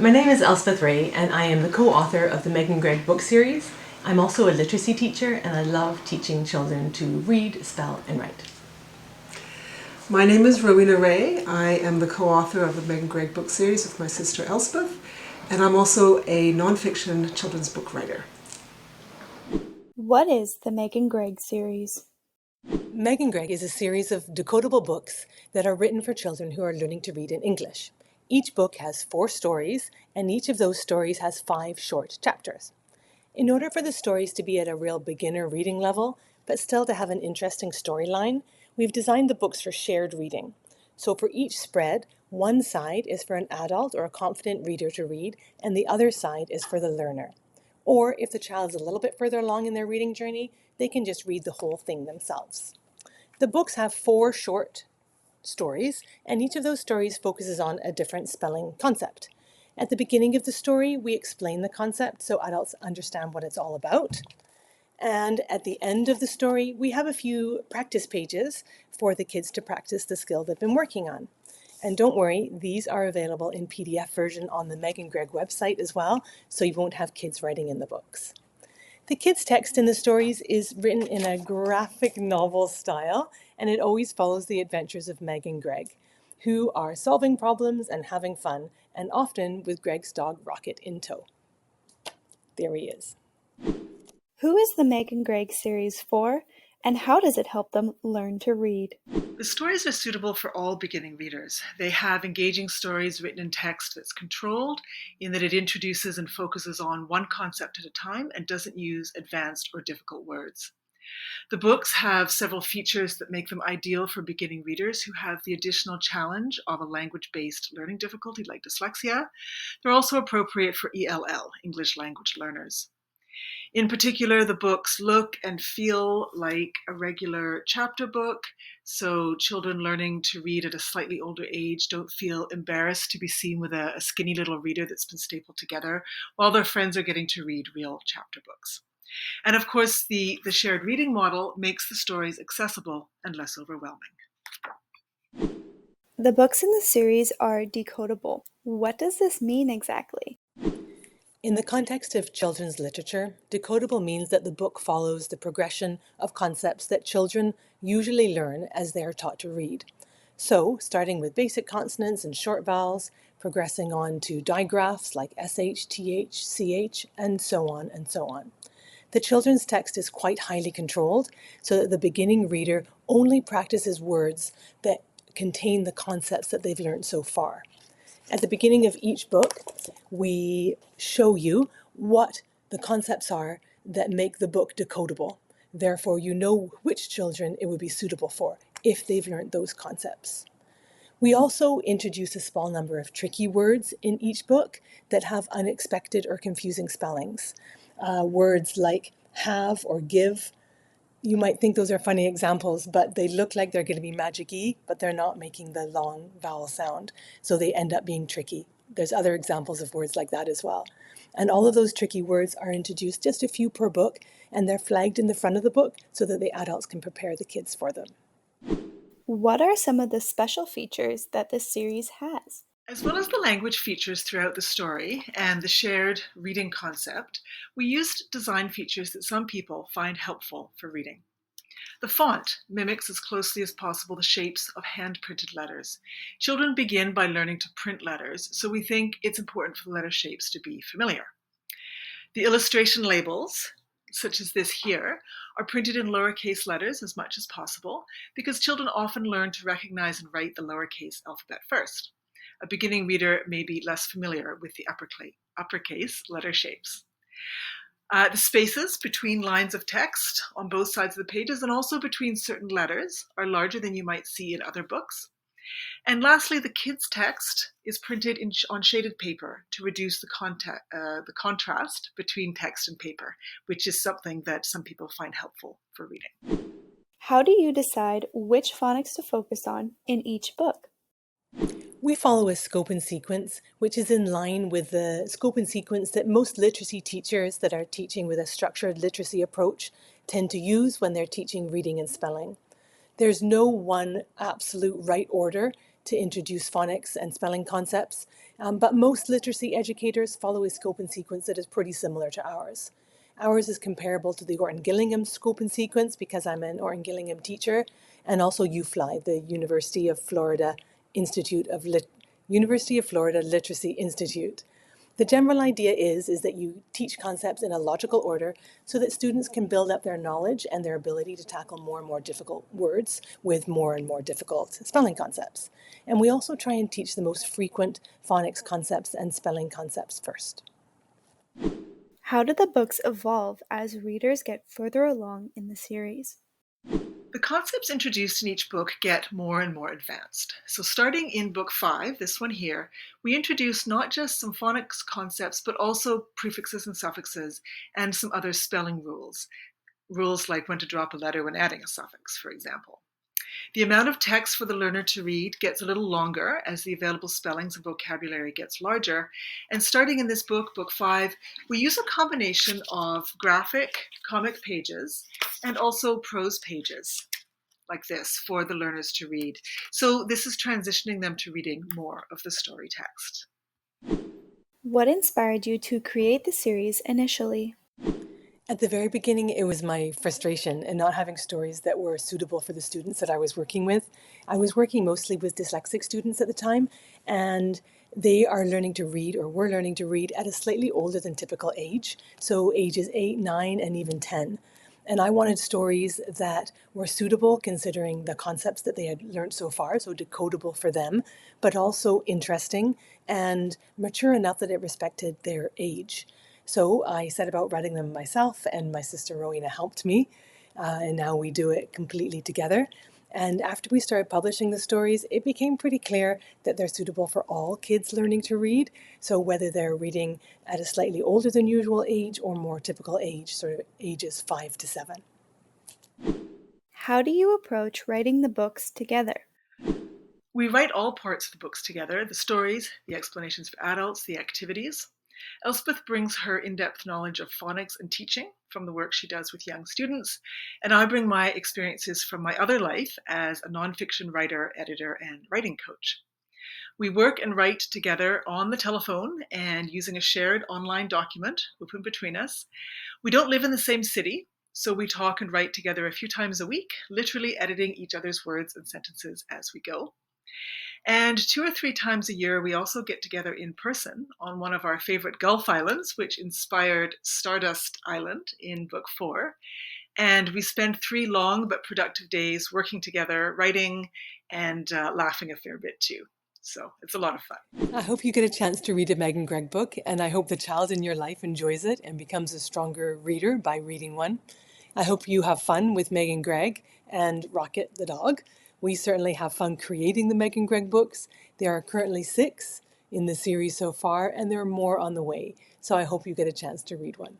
My name is Elspeth Ray and I am the co-author of the Meg and Greg book series. I'm also a literacy teacher and I love teaching children to read, spell and write. My name is Rowena Ray. I am the co-author of the Meg and Greg book series with my sister Elspeth, and I'm also a non-fiction children's book writer. What is the Meg and Greg series? Meg and Greg is a series of decodable books that are written for children who are learning to read in English. Each book has 4 stories, and each of those stories has 5 short chapters. In order for the stories to be at a real beginner reading level, but still to have an interesting storyline, we've designed the books for shared reading. So for each spread, one side is for an adult or a confident reader to read, and the other side is for the learner. Or if the child's a little bit further along in their reading journey, they can just read the whole thing themselves. The books have 4 short stories, and each of those stories focuses on a different spelling concept. At the beginning of the story, we explain the concept so adults understand what it's all about. And at the end of the story, we have a few practice pages for the kids to practice the skill they've been working on. And don't worry, these are available in PDF version on the Meg and Greg website as well, so you won't have kids writing in the books. The kids' text in the stories is written in a graphic novel style, and it always follows the adventures of Meg and Greg, who are solving problems and having fun, and often with Greg's dog Rocket in tow. There he is. Who is the Meg and Greg series for, and how does it help them learn to read? The stories are suitable for all beginning readers. They have engaging stories written in text that's controlled in that it introduces and focuses on one concept at a time and doesn't use advanced or difficult words. The books have several features that make them ideal for beginning readers who have the additional challenge of a language-based learning difficulty like dyslexia. They're also appropriate for ELL, English language learners. In particular, the books look and feel like a regular chapter book, so children learning to read at a slightly older age don't feel embarrassed to be seen with a skinny little reader that's been stapled together, while their friends are getting to read real chapter books. And of course, the shared reading model makes the stories accessible and less overwhelming. The books in the series are decodable. What does this mean exactly? In the context of children's literature, decodable means that the book follows the progression of concepts that children usually learn as they are taught to read. So, starting with basic consonants and short vowels, progressing on to digraphs like SH, TH, CH, and so on and so on. The children's text is quite highly controlled so that the beginning reader only practices words that contain the concepts that they've learned so far. At the beginning of each book, we show you what the concepts are that make the book decodable. Therefore, you know which children it would be suitable for if they've learned those concepts. We also introduce a small number of tricky words in each book that have unexpected or confusing spellings. Words like have or give. You might think those are funny examples, but they look like they're going to be magic-y, but they're not making the long vowel sound, so they end up being tricky. There's other examples of words like that as well. And all of those tricky words are introduced, just a few per book, and they're flagged in the front of the book so that the adults can prepare the kids for them. What are some of the special features that this series has? As well as the language features throughout the story and the shared reading concept, we used design features that some people find helpful for reading. The font mimics as closely as possible the shapes of hand-printed letters. Children begin by learning to print letters, so we think it's important for the letter shapes to be familiar. The illustration labels, such as this here, are printed in lowercase letters as much as possible because children often learn to recognize and write the lowercase alphabet first. A beginning reader may be less familiar with the uppercase letter shapes. The spaces between lines of text on both sides of the pages and also between certain letters are larger than you might see in other books. And lastly, the kids' text is printed on shaded paper to reduce the contrast between text and paper, which is something that some people find helpful for reading. How do you decide which phonics to focus on in each book? We follow a scope and sequence, which is in line with the scope and sequence that most literacy teachers that are teaching with a structured literacy approach tend to use when they're teaching reading and spelling. There's no one absolute right order to introduce phonics and spelling concepts, but most literacy educators follow a scope and sequence that is pretty similar to ours. Ours is comparable to the Orton Gillingham scope and sequence because I'm an Orton Gillingham teacher, and also UFLI, the University of Florida Literacy Institute. The general idea is that you teach concepts in a logical order so that students can build up their knowledge and their ability to tackle more and more difficult words with more and more difficult spelling concepts. And we also try and teach the most frequent phonics concepts and spelling concepts first. How do the books evolve as readers get further along in the series? The concepts introduced in each book get more and more advanced. So starting in book 5, this one here, we introduce not just some phonics concepts, but also prefixes and suffixes and some other spelling rules. Rules like when to drop a letter when adding a suffix, for example. The amount of text for the learner to read gets a little longer as the available spellings and vocabulary gets larger. And starting in this book, book 5, we use a combination of graphic, comic pages and also prose pages like this for the learners to read. So this is transitioning them to reading more of the story text. What inspired you to create the series initially? At the very beginning, it was my frustration in not having stories that were suitable for the students that I was working with. I was working mostly with dyslexic students at the time, and they are learning to read, or were learning to read, at a slightly older than typical age, so ages 8, 9, and even 10. And I wanted stories that were suitable considering the concepts that they had learned so far, so decodable for them, but also interesting and mature enough that it respected their age. So I set about writing them myself, and my sister Rowena helped me, and now we do it completely together. And after we started publishing the stories, it became pretty clear that they're suitable for all kids learning to read. So whether they're reading at a slightly older than usual age or more typical age, sort of ages 5 to 7. How do you approach writing the books together? We write all parts of the books together, the stories, the explanations for adults, the activities. Elspeth brings her in-depth knowledge of phonics and teaching from the work she does with young students, and I bring my experiences from my other life as a nonfiction writer, editor, and writing coach. We work and write together on the telephone and using a shared online document open between us. We don't live in the same city, so we talk and write together a few times a week, literally editing each other's words and sentences as we go. And 2 or 3 times a year, we also get together in person on one of our favorite Gulf islands, which inspired Stardust Island in book 4. And we spend 3 long but productive days working together, writing, and laughing a fair bit too. So it's a lot of fun. I hope you get a chance to read a Meg and Greg book, and I hope the child in your life enjoys it and becomes a stronger reader by reading one. I hope you have fun with Meg and Greg and Rocket the dog. We certainly have fun creating the Meg and Greg books. There are currently 6 in the series so far, and there are more on the way. So I hope you get a chance to read one.